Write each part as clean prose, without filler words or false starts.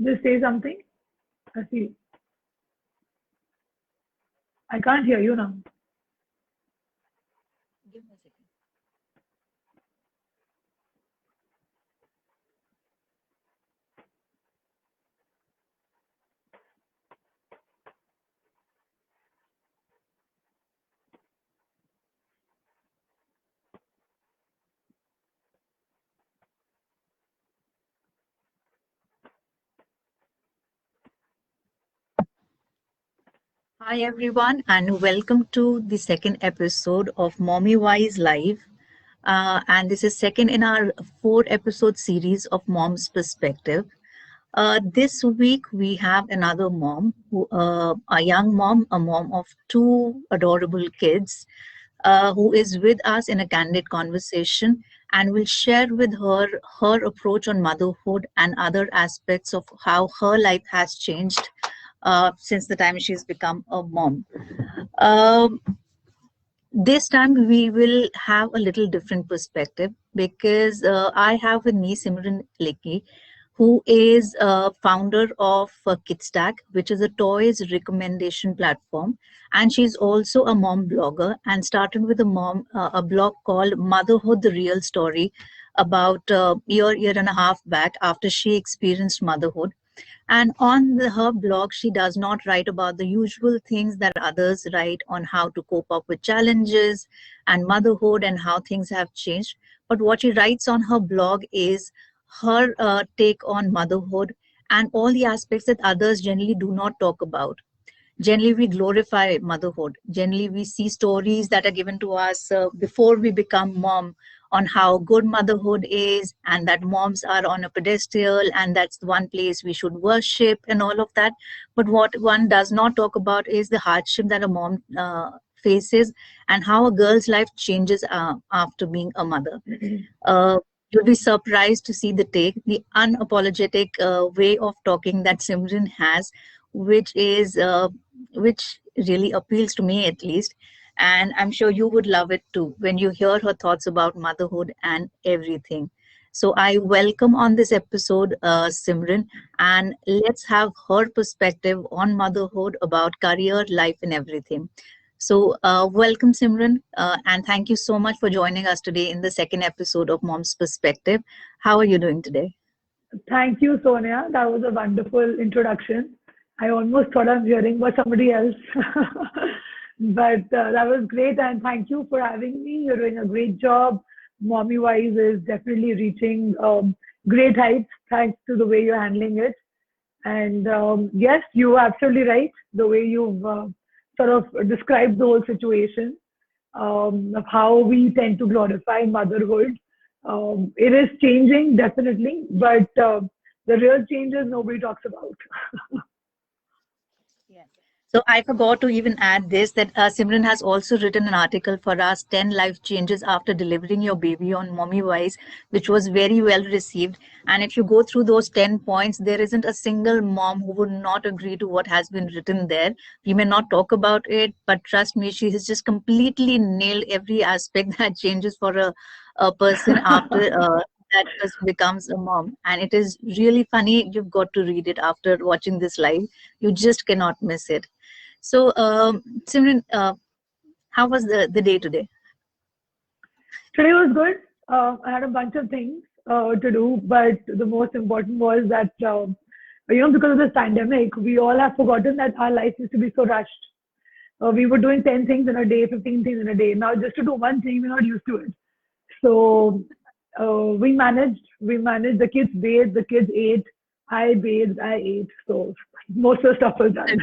Just say something. I see. I can't hear you now. Give me a second. Hi, everyone, and welcome to the second episode of Mommy Wise Live. And this is second in our four-episode series of Mom's Perspective. This week we have another mom, a young mom, a mom of two adorable kids, who is with us in a candid conversation and will share with her approach on motherhood and other aspects of how her life has changed since the time she's become a mom. Um, this time we will have a little different perspective because I have with me Simran Lekhi, who is a founder of Kidstack, which is a toys recommendation platform, and she's also a mom blogger and started with a blog called Motherhood: The Real Story about year and a half back after she experienced motherhood. And on her blog, she does not write about the usual things that others write on how to cope up with challenges and motherhood and how things have changed. But what she writes on her blog is her take on motherhood and all the aspects that others generally do not talk about. Generally, we glorify motherhood. Generally, we see stories that are given to us before we become mom on how good motherhood is, and that moms are on a pedestal, and that's the one place we should worship, and all of that. But what one does not talk about is the hardship that a mom faces and how a girl's life changes after being a mother. Uh, You'll be surprised to see the unapologetic way of talking that Simran has, which is which really appeals to me at least, and I'm sure you would love it too when you hear her thoughts about motherhood and everything. So I welcome on this episode Simran, and let's have her perspective on motherhood, about career, life, and everything. So, welcome, Simran, and thank you so much for joining us today in the second episode of Mom's Perspective. How are you doing today? Thank you, Sonia. That was a wonderful introduction. I almost thought I'm hearing about somebody else. But that was great. And thank you for having me. You're doing a great job. Mommy Wise is definitely reaching great heights thanks to the way you're handling it. And yes, you're absolutely right. The way you've sort of described the whole situation of how we tend to glorify motherhood. It is changing definitely, but the real changes nobody talks about. Yes. So I forgot to even add this that Simran has also written an article for us, 10 life changes after delivering your baby on Mommy Wise, which was very well received. And if you go through those 10 points, there isn't a single mom who would not agree to what has been written there. We may not talk about it, but trust me, she has just completely nailed every aspect that changes for a person after that person becomes a mom. And it is really funny. You've got to read it after watching this live. You just cannot miss it. So, Simran, how was the day today? Today was good. I had a bunch of things to do, but the most important was that, because of this pandemic, we all have forgotten that our life used to be so rushed. We were doing 10 things in a day, 15 things in a day. Now, just to do one thing, we're not used to it. So we managed. The kids bathed, the kids ate. I bathed, I ate. So most of the stuff was done.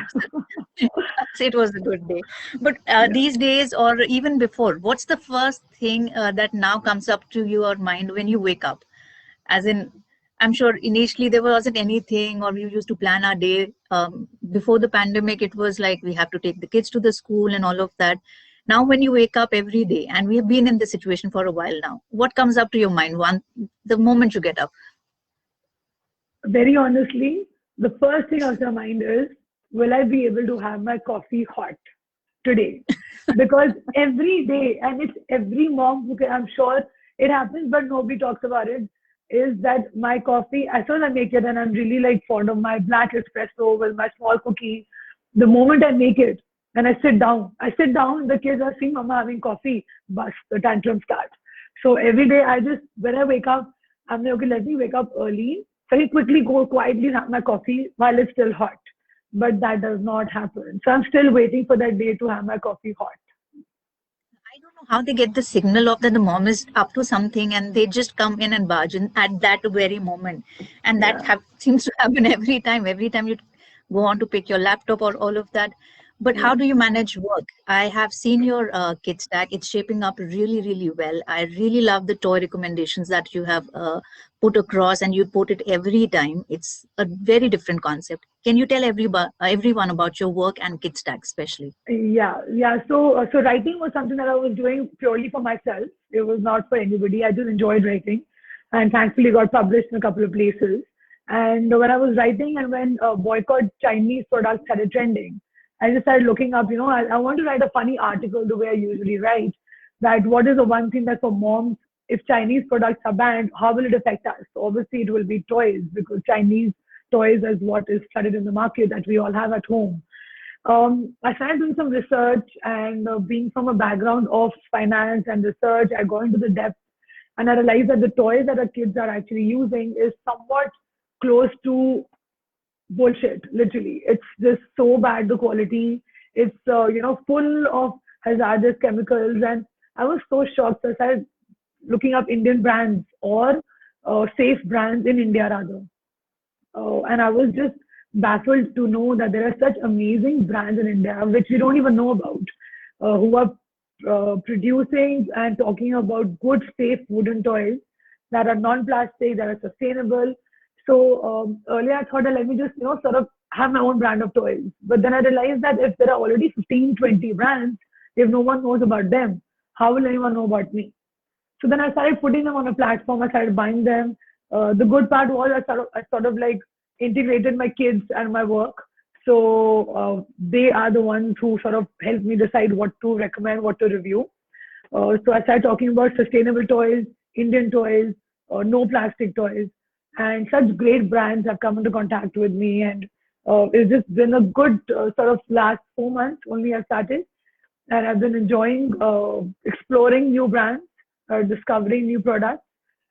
It was a good day. But Yeah. these days, or even before, what's the first thing that now comes up to your mind when you wake up? As in, I'm sure initially there wasn't anything, or we used to plan our day. Before the pandemic, it was like we have to take the kids to the school and all of that. Now, when you wake up every day, and we have been in this situation for a while now, what comes up to your mind the moment you get up? Very honestly, the first thing on my mind is, will I be able to have my coffee hot today? Because every day, and it's every mom who can, I'm sure it happens, but nobody talks about it. is that my coffee, as soon as I make it, and I'm really like fond of my black espresso with my small cookie, the moment I make it and I sit down, the kids are seeing mama having coffee, bus, the tantrum starts. So every day when I wake up, I'm like, okay, let me wake up early, very quickly go quietly have my coffee while it's still hot. But that does not happen. So I'm still waiting for that day to have my coffee hot. I don't know how they get the signal of that the mom is up to something and they just come in and barge in at that very moment. And that Yeah. seems to happen every time you go on to pick your laptop or all of that. But how Yeah. do you manage work? I have seen your kit stack. It's shaping up really, really well. I really love the toy recommendations that you have put across and you put it every time. It's a very different concept. Can you tell everyone about your work and kit stack, especially? Yeah. So writing was something that I was doing purely for myself. It was not for anybody. I just enjoyed writing, and thankfully got published in a couple of places. And when I was writing, and when boycott Chinese products started trending, I just started looking up. I want to write a funny article the way I usually write. That what is the one thing that for moms, if Chinese products are banned, how will it affect us? So obviously, it will be toys because Chinese toys is what is flooded in the market that we all have at home. I started doing some research and being from a background of finance and research, I got into the depth and I realized that the toys that our kids are actually using is somewhat close to bullshit, literally. It's just so bad, the quality. It's, full of hazardous chemicals. And I was so shocked. So I started looking up Indian brands or safe brands in India rather. And I was just baffled to know that there are such amazing brands in India which we don't even know about, who are producing and talking about good, safe wooden toys that are non-plastic, that are sustainable. So earlier I thought that let me just sort of have my own brand of toys. But then I realized that if there are already 15, 20 brands, if no one knows about them, how will anyone know about me? So then I started putting them on a platform. I started buying them. The good part was I sort of like integrated my kids and my work. So they are the ones who sort of helped me decide what to recommend, what to review. So I started talking about sustainable toys, Indian toys, no plastic toys, and such great brands have come into contact with me. And it's just been a good sort of last 4 months only I started, and I've been enjoying exploring new brands, discovering new products,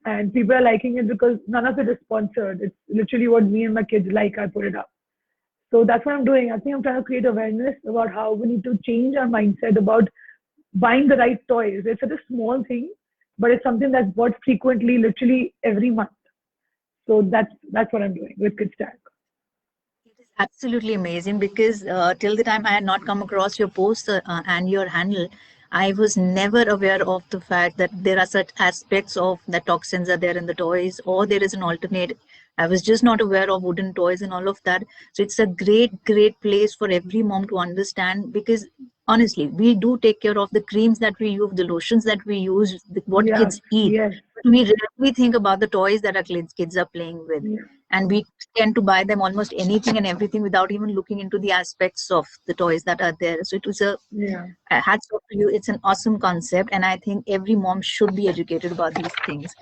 and people are liking it because none of it is sponsored. It's literally what me and my kids like. I put it up. So that's what I'm doing. I think I'm trying to create awareness about how we need to change our mindset about buying the right toys. It's such a small thing, but it's something that's bought frequently, literally every month. So that's what I'm doing with KidStack. It is absolutely amazing because till the time I had not come across your post and your handle, I was never aware of the fact that there are such aspects of the toxins are there in the toys, or there is an alternate. I was just not aware of wooden toys and all of that. So it's a great, great place for every mom to understand because honestly, we do take care of the creams that we use, the lotions that we use, what Yes, kids eat. yes, But we rarely think about the toys that our kids are playing with, yeah, and we tend to buy them almost anything and everything without even looking into the aspects of the toys that are there. So it was yeah. a hats off to you. It's an awesome concept, and I think every mom should be educated about these things.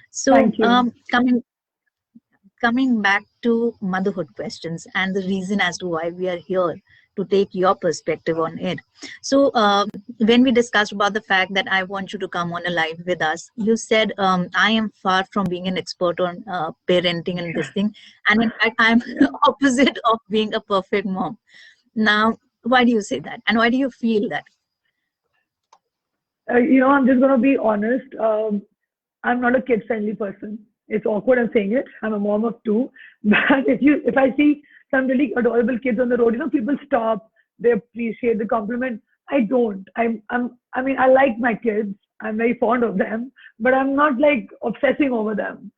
So Thank you. coming back to motherhood questions and the reason as to why we are here to take your perspective on it. So when we discussed about the fact that I want you to come on a live with us, you said I am far from being an expert on parenting and this thing, and in fact I'm opposite of being a perfect mom. Now, why do you say that, and why do you feel that? I'm just gonna be honest. I'm not a kid-friendly person. It's awkward I'm saying it. I'm a mom of two, but if I see some really adorable kids on the road, people stop, they appreciate the compliment. I don't. I mean, I like my kids. I'm very fond of them, but I'm not like obsessing over them.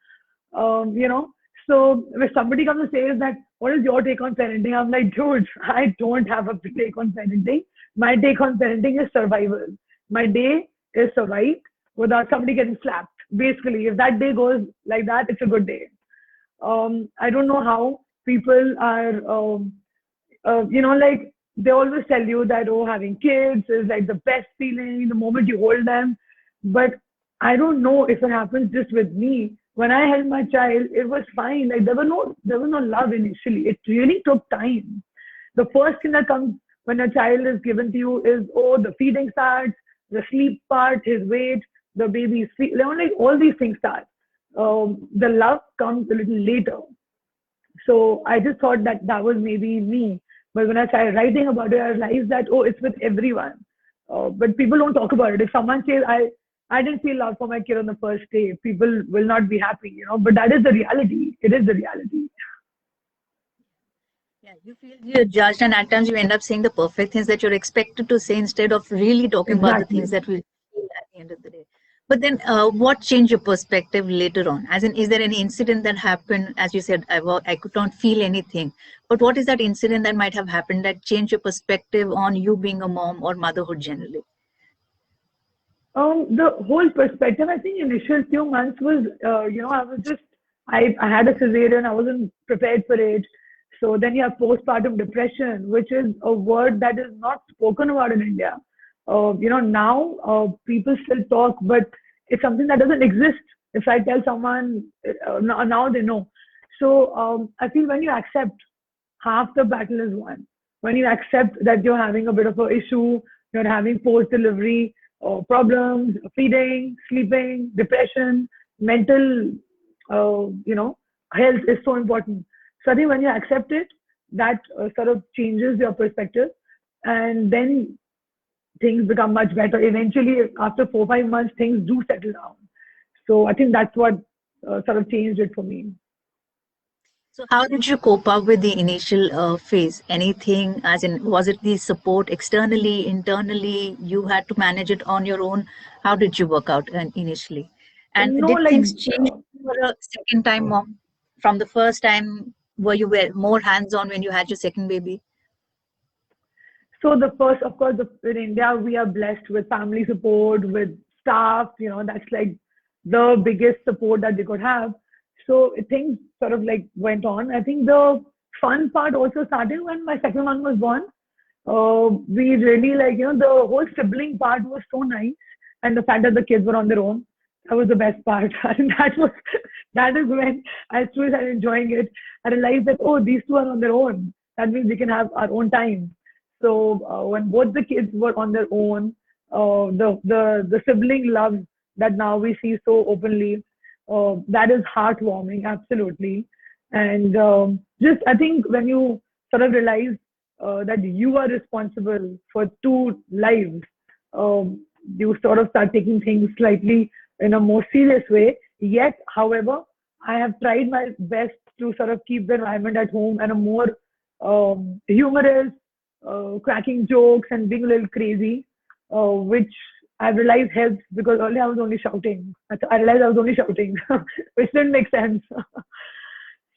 Um, you know. So if somebody comes and says that, what is your take on parenting? I'm like, dude, I don't have a take on parenting. My take on parenting is survival. My day is survived without somebody getting slapped. Basically, if that day goes like that, it's a good day. I don't know how people are, like they always tell you that, oh, having kids is like the best feeling the moment you hold them. But I don't know if it happens just with me. When I held my child, it was fine. Like there was no love initially. It really took time. The first thing that comes when a child is given to you is, oh, the feeding starts, the sleep part, his weight, the baby's feet, like all these things start. The love comes a little later. So I just thought that that was maybe me. But when I started writing about it, I realized that, oh, it's with everyone. But people don't talk about it. If someone says, I didn't feel love for my kid on the first day, people will not be happy. But that is the reality. It is the reality. Yeah, you feel you're judged, and at times you end up saying the perfect things that you're expected to say instead of really talking about the things Exactly. that we feel at the end of the day. But then, what changed your perspective later on? As in, is there any incident that happened? As you said, I could not feel anything. But what is that incident that might have happened that changed your perspective on you being a mom or motherhood generally? The whole perspective, I think initial few months was, I had a cesarean, I wasn't prepared for it. So then you have postpartum depression, which is a word that is not spoken about in India. Now people still talk, but it's something that doesn't exist. If I tell someone, now they know. So I feel when you accept, half the battle is won. When you accept that you're having a bit of an issue, you're having post delivery problems, feeding, sleeping, depression, mental, health is so important. So I think when you accept it, that sort of changes your perspective, and then things become much better. Eventually, after 4 5 months, things do settle down. So I think that's what sort of changed it for me. So, how did you cope up with the initial phase? Anything, as in, was it the support externally, internally? You had to manage it on your own. How did you work out initially? And No, did like things change for a second time mom? From the first time, were more hands on when you had your second baby? so the first, of course, in India, we are blessed with family support, with staff. That's like the biggest support that they could have. So things sort of like went on. I think the fun part also started when my second one was born. We really like, the whole sibling part was so nice, and the fact that the kids were on their own, that was the best part. And that is when I truly started enjoying it. I realized that, oh, these two are on their own. That means we can have our own time. So when both the kids were on their own, the sibling love that now we see so openly, that is heartwarming, absolutely. And just I think when you sort of realize that you are responsible for two lives, you sort of start taking things slightly in a more serious way. Yet, however, I have tried my best to sort of keep the environment at home and a more humorous, cracking jokes and being a little crazy, which I realized helps because earlier I was only shouting. I realized I was only shouting, which didn't make sense.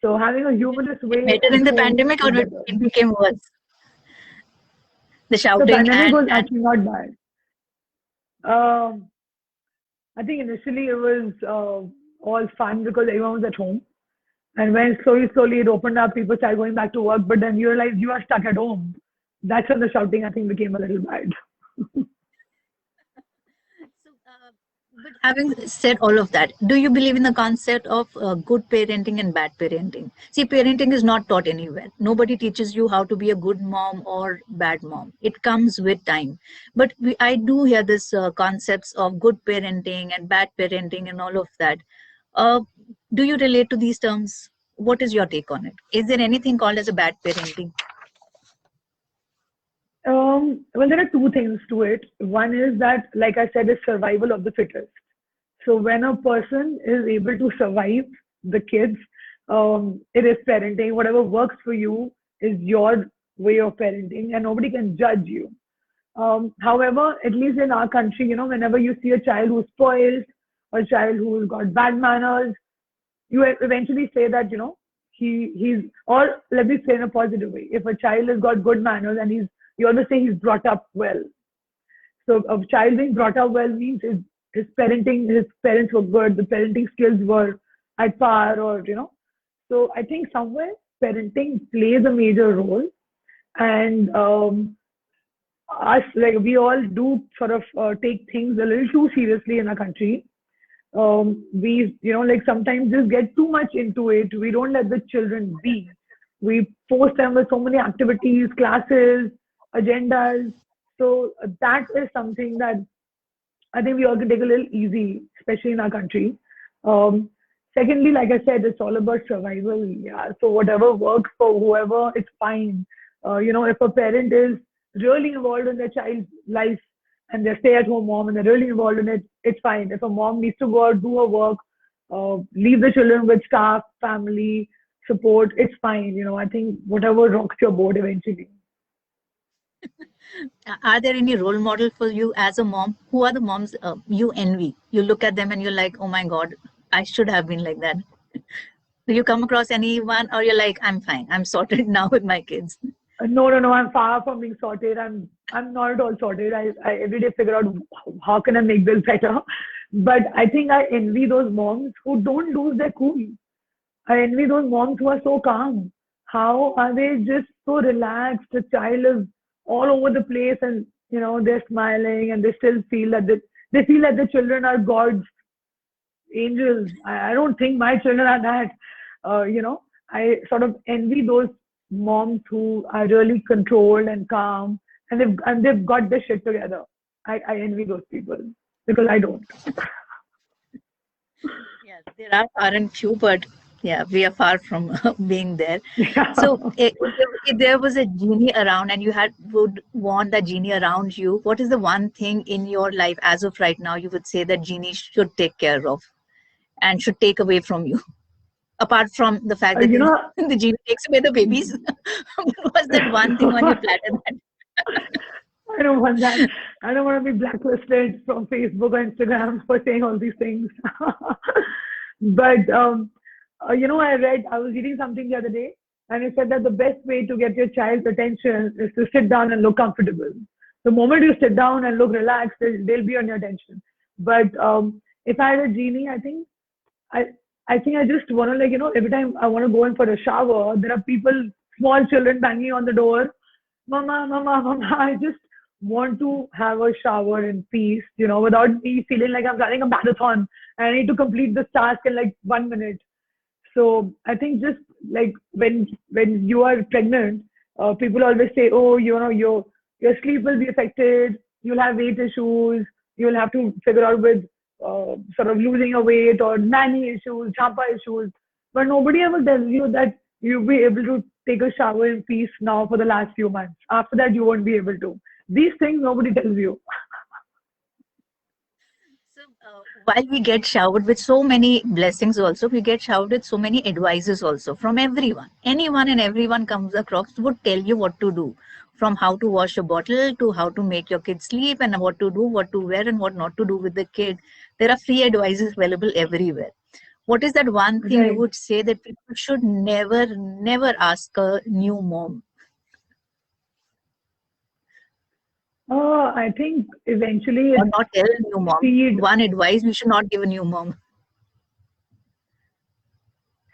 So having a humorous way Better at in the home pandemic, is or better. it became worse? The The shouting pandemic was and actually not bad. Um, I think initially it was all fun because everyone was at home. And when slowly it opened up, people started going back to work. But then you realize you are stuck at home. That's when the shouting, I think, became a little bad. So, but having said all of that, do you believe in the concept of good parenting and bad parenting? See, parenting is not taught anywhere. Nobody teaches you how to be a good mom or bad mom. It comes with time. But I do hear this concepts of good parenting and bad parenting and all of that. Uh, do you relate to these terms? What is your take on it? Is there anything called as a bad parenting? Well, there are two things to it. One is that, like I said, is survival of the fittest. So when a person is able to survive the kids, it is parenting. Whatever works for you is your way of parenting, and nobody can judge you. However, at least in our country, whenever you see a child who's spoiled or a child who's got bad manners, you eventually say that, he's, or let me say in a positive way. If a child has got good manners and you always say he's brought up well. So a child being brought up well means his parents were good, the parenting skills were at par, or So I think somewhere parenting plays a major role, and us, like, we all do sort of take things a little too seriously in our country. We, like sometimes just get too much into it. We don't let the children be. We force them with so many activities, classes, agendas. So that is something that I think we all can take a little easy, especially in our country. Um, Secondly, like I said, it's all about survival. Yeah. So whatever works for whoever, it's fine. If a parent is really involved in their child's life and they're stay-at-home mom and they're really involved in it, it's fine. If a mom needs to go out, do her work, leave the children with staff, family, support, it's fine. I think whatever rocks your boat eventually. Are there any role model for you as a mom? Who are the moms you envy? You look at them and you're like, oh my God, I should have been like that. Do you come across anyone, or you're like, I'm fine, I'm sorted now with my kids? No, no, no. I'm far from being sorted. I'm not at all sorted. I every day figure out how can I make this better. But I think I envy those moms who don't lose their cool. I envy those moms who are so calm. How are they just so relaxed? The child is all over the place, and they're smiling, and they still feel that they feel that the children are God's angels. I don't think my children are that. I sort of envy those moms who are really controlled and calm, and they've got their shit together. I envy those people because I don't. Yeah, there aren't few, but yeah, we are far from being there. Yeah. So, if there was a genie around and you would want that genie around you, what is the one thing in your life as of right now you would say that genie should take care of and should take away from you? Apart from the fact that You know, the genie takes away the babies, what was that one thing on your platter that I don't want that. I don't want to be blacklisted from Facebook or Instagram for saying all these things. But I was reading something the other day, and it said that the best way to get your child's attention is to sit down and look comfortable. The moment you sit down and look relaxed, they'll be on your attention. But if I had a genie, I I think I just want to, every time I want to go in for a shower, there are people, small children banging on the door. Mama, mama, mama. I just want to have a shower in peace, without me feeling like I'm running a marathon and I need to complete this task in like 1 minute. So I think just like when you are pregnant, people always say, oh, your sleep will be affected. You'll have weight issues. You'll have to figure out with sort of losing your weight or nanny issues, champa issues. But nobody ever tells you that you'll be able to take a shower in peace now for the last few months. After that, you won't be able to. These things nobody tells you. So, while we get showered with so many blessings, also, we get showered with so many advices also from everyone. Anyone and everyone comes across would tell you what to do, from how to wash a bottle to how to make your kid sleep and what to do, what to wear, and what not to do with the kid. There are free advices available everywhere. What is that one thing you Right. would say that people should never, never ask a new mom, I think eventually or it's not tell a new mom? speed. One advice we should not give a new mom.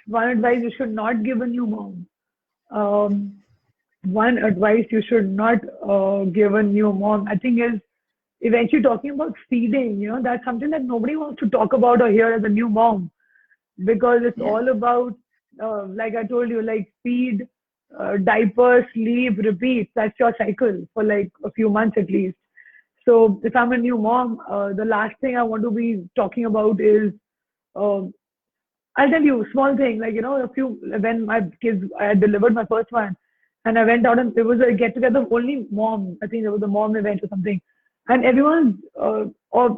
One advice you should not give a new mom. Um, One advice you should not give a new mom, I think, is eventually talking about feeding. That's something that nobody wants to talk about or hear as a new mom, because it's Yeah. all about, like I told you, like feed, diaper, sleep, repeat. That's your cycle for like a few months at least. So if I'm a new mom, the last thing I want to be talking about is, um, I'll tell you, small thing, like, when my kids, I had delivered my first one and I went out and it was a get together of only mom. I think there was a mom event or something. And everyone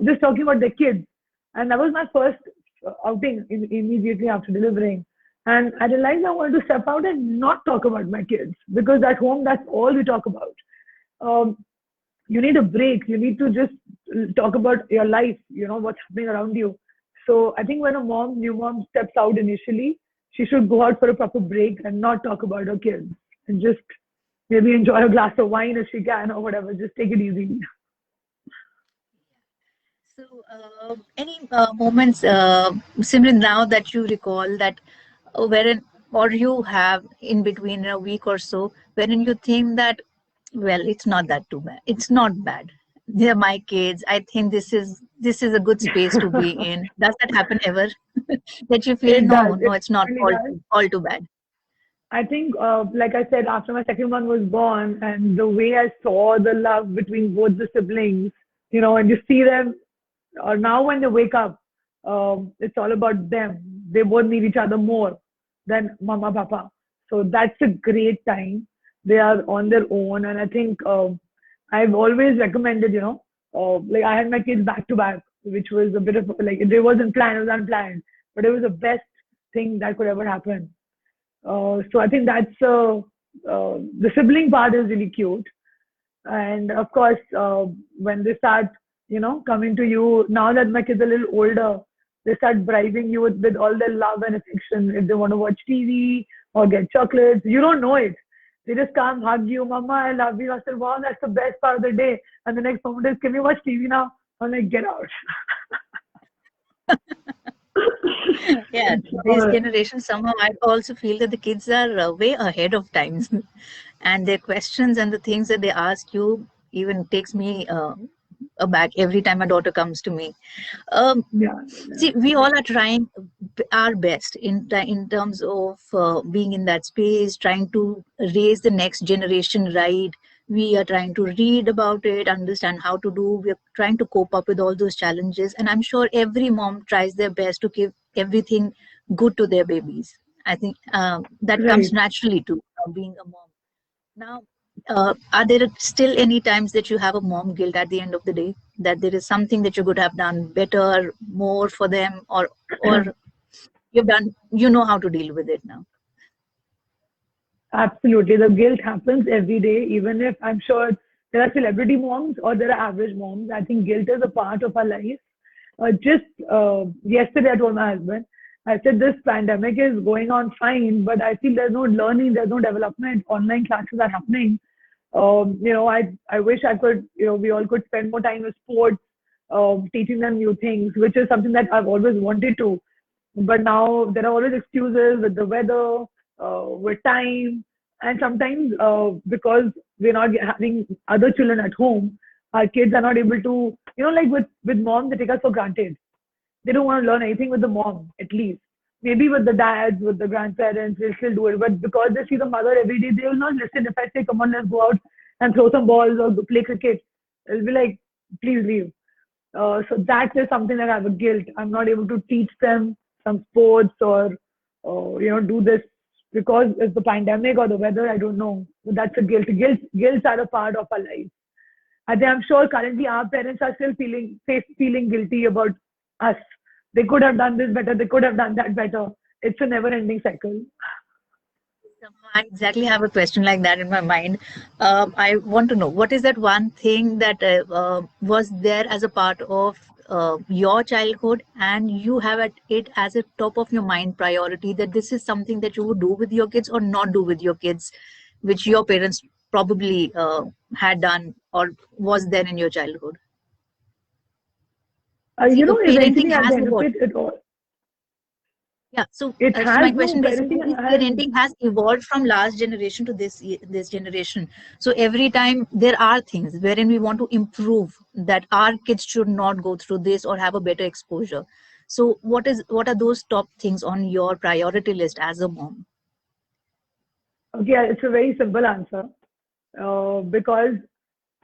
just talking about their kids. And that was my first outing immediately after delivering. And I realized I wanted to step out and not talk about my kids because at home, that's all we talk about. Um, you need a break. You need to just talk about your life, what's happening around you. So I think when a new mom steps out initially, she should go out for a proper break and not talk about her kids and just maybe enjoy a glass of wine if she can or whatever. Just take it easy. So, any moments, Simran, now that you recall that, wherein, or you have in between a week or so, wherein you think that, well, it's not that too bad. It's not bad. They're my kids. I think this is a good space to be in. Does that happen ever? That you feel, It no, does. no, It it's not really does. all too bad. I think, like I said, after my second one was born, and the way I saw the love between both the siblings, and you see them, or now when they wake up, it's all about them. They both need each other more than mama, papa. So that's a great time. They are on their own, and I think I've always recommended, like I had my kids back to back, which was a bit of like it wasn't planned, it was unplanned, but it was the best thing that could ever happen. So I think the sibling part is really cute. And of course, when they start, coming to you, now that my kids are a little older, they start bribing you with all their love and affection. If they want to watch TV or get chocolates, you don't know it. They just come, hug you, Mama, I love you. I said, wow, that's the best part of the day. And the next moment is, can we watch TV now? I'm like, get out. Yeah, this So, generation, somehow I also feel that the kids are way ahead of times, and their questions and the things that they ask you even takes me aback every time my daughter comes to me. Um, yeah, See, we all are trying our best in terms of being in that space, trying to raise the next generation right. We are trying to read about it, understand how to do. We are trying to cope up with all those challenges, and I'm sure every mom tries their best to give everything good to their babies. I think that comes right. naturally to being a mom. Now, are there still any times that you have a mom guilt at the end of the day, that there is something that you could have done better, more for them, or you've done, you know how to deal with it now? Absolutely. The guilt happens every day, even if I'm sure there are celebrity moms or there are average moms. I think guilt is a part of our life. Just yesterday, I told my husband, I said, this pandemic is going on fine, but I feel there's no learning, there's no development. Online classes are happening. I wish I could, we all could spend more time with sports, teaching them new things, which is something that I've always wanted to. But now there are always excuses with the weather, with time, and sometimes because we're not having other children at home, our kids are not able to, like with mom, they take us for granted. They don't want to learn anything with the mom, at least. Maybe with the dads, with the grandparents, they'll still do it. But because they see the mother every day, they will not listen. If I say, come on, let's go out and throw some balls or play cricket, they'll be like, please leave. So that is something that I have a guilt. I'm not able to teach them some sports or, do this because it's the pandemic or the weather. I don't know. But that's a guilt. Guilts are a part of our life. I'm sure currently our parents are still feeling guilty about us. They could have done this better. They could have done that better. It's a never-ending cycle. I exactly have a question like that in my mind. I want to know, what is that one thing that was there as a part of your childhood, and you have it as a top of your mind priority, that this is something that you would do with your kids or not do with your kids, which your parents probably had done or was there in your childhood? See, parenting Eventually at has the end of evolved. it all, Yeah, so it so has my no question basically parenting is, has. parenting has evolved from last generation to this generation. So every time there are things wherein we want to improve, that our kids should not go through this or have a better exposure. So what are those top things on your priority list as a mom? Okay, it's a very simple answer. Because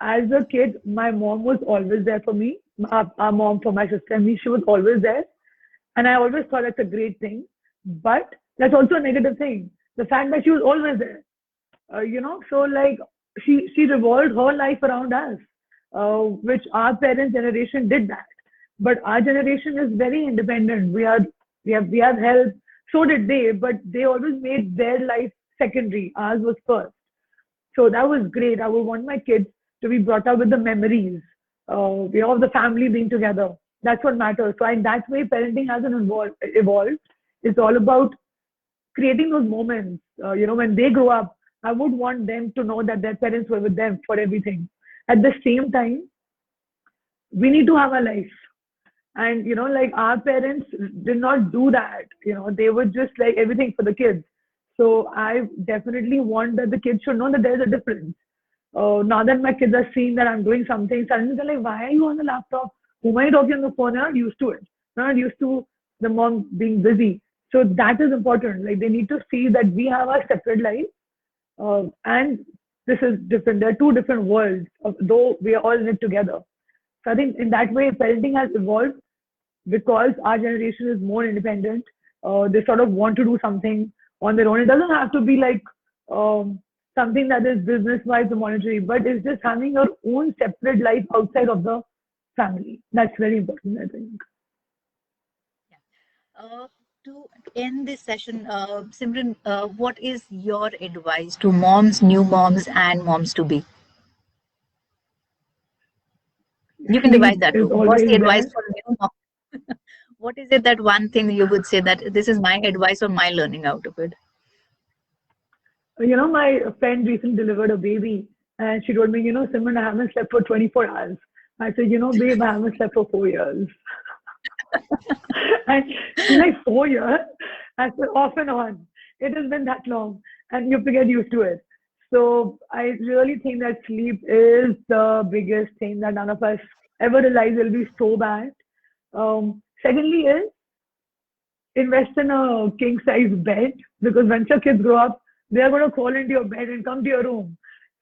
as a kid, my mom was always there for me. Our mom for my sister and me, she was always there. And I always thought that's a great thing. But that's also a negative thing. The fact that she was always there. So like she revolved her life around us, which our parents' generation did that. But our generation is very independent. We have help. So did they, but they always made their life secondary. Ours was first. So that was great. I would want my kids to be brought up with the memories, of the family being together. That's what matters. So in that way, parenting hasn't evolved. It's all about creating those moments. When they grow up, I would want them to know that their parents were with them for everything. At the same time, we need to have a life. And, like our parents did not do that. They were just like everything for the kids. So I definitely want that the kids should know that there's a difference. Now that my kids are seeing that I'm doing something, suddenly they're like, why are you on the laptop? whom are you talking on the phone? They're not used to it. They're not used to the mom being busy. So that is important. Like they need to see that we have our separate life, and this is different. There are two different worlds, though we are all in it together. So I think in that way, parenting has evolved because our generation is more independent. They sort of want to do something on their own. It doesn't have to be like something that is business wise or monetary, but it's just having your own separate life outside of the family. That's very important, I think. To end this session, Simran, what is your advice to moms, new moms, and moms to be? You can divide Sleep that is too. What's the always advice there. for new mom? What is it that one thing you would say that this is my advice or my learning out of it? My friend recently delivered a baby, and she told me, Simran, I haven't slept for 24 hours. I said, babe, I haven't slept for 4 years. And she's like, 4 years? I said, off and on. It has been that long, and you have to get used to it. So I really think that sleep is the biggest thing that none of us ever realize will be so bad. Secondly, is invest in a king size bed because once your kids grow up, they are going to crawl into your bed and come to your room.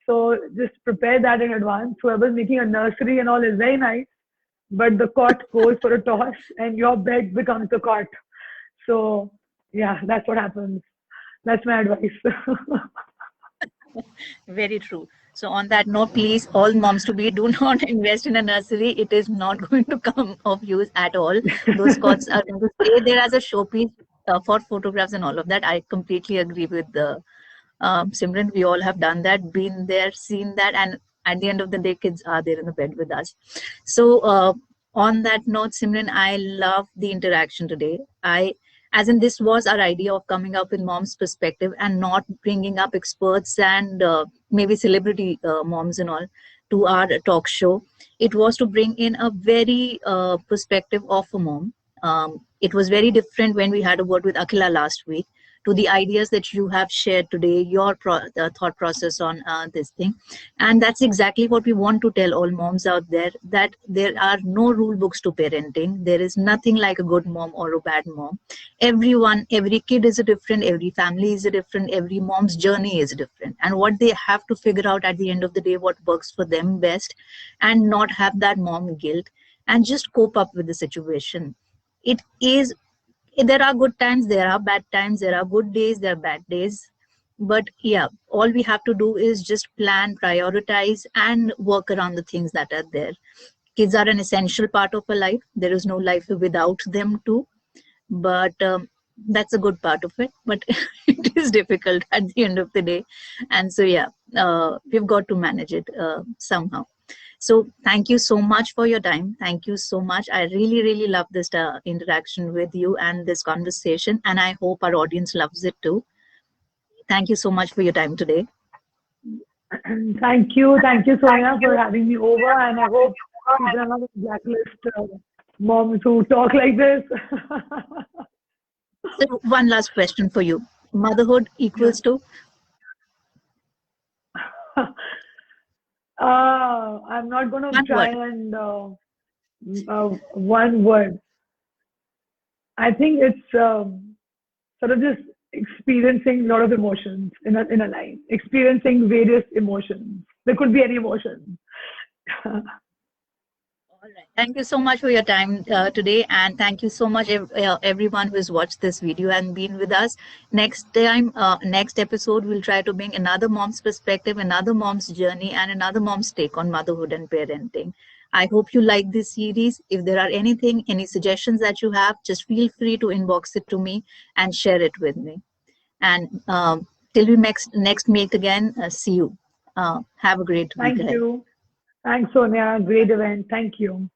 So just prepare that in advance. Whoever's making a nursery and all is very nice, but the cot goes for a toss and your bed becomes the cot. So yeah, that's what happens. That's my advice. Very true. So on that note, please, all moms to be, do not invest in a nursery. It is not going to come of use at all. Those cots are going to stay there as a showpiece for photographs and all of that. I completely agree with the Simran. We all have done that, been there, seen that, and at the end of the day, kids are there in the bed with us. So on that note, Simran, I love the interaction today. As in, this was our idea of coming up with mom's perspective and not bringing up experts and maybe celebrity moms and all to our talk show. It was to bring in a very perspective of a mom. It was very different when we had a word with Akila last week, to the ideas that you have shared today, your thought process on this thing. And that's exactly what we want to tell all moms out there, that there are no rule books to parenting. There is nothing like a good mom or a bad mom. Every kid is a different, every family is a different, every mom's journey is different. And what they have to figure out at the end of the day, what works for them best, and not have that mom guilt, and just cope up with the situation. It is, there are good times, there are bad times, there are good days, there are bad days, but yeah, all we have to do is just plan, prioritize, and work around the things that are there. Kids are an essential part of a life. There is no life without them too, but that's a good part of it, but it is difficult at the end of the day. And so yeah, we've got to manage it somehow. So thank you so much for your time. Thank you so much. I really, really love this interaction with you and this conversation. And I hope our audience loves it too. Thank you so much for your time today. Thank you. Thank you, Sonia, for having me over. And I hope people are not on the blacklist moms who talk like this. So one last question for you. Motherhood equals to? I'm not going to One try word. and one word. I think it's sort of just experiencing a lot of emotions in a line, experiencing various emotions. There could be any emotion. All right. Thank you so much for your time today, and thank you so much everyone who has watched this video and been with us. Next time, next episode, we'll try to bring another mom's perspective, another mom's journey, and another mom's take on motherhood and parenting. I hope you like this series. If there are any suggestions that you have, just feel free to inbox it to me and share it with me. And till we next meet again, see you. Have a great week Thank ahead. you. Thanks, Sonia. Great event. Thank you.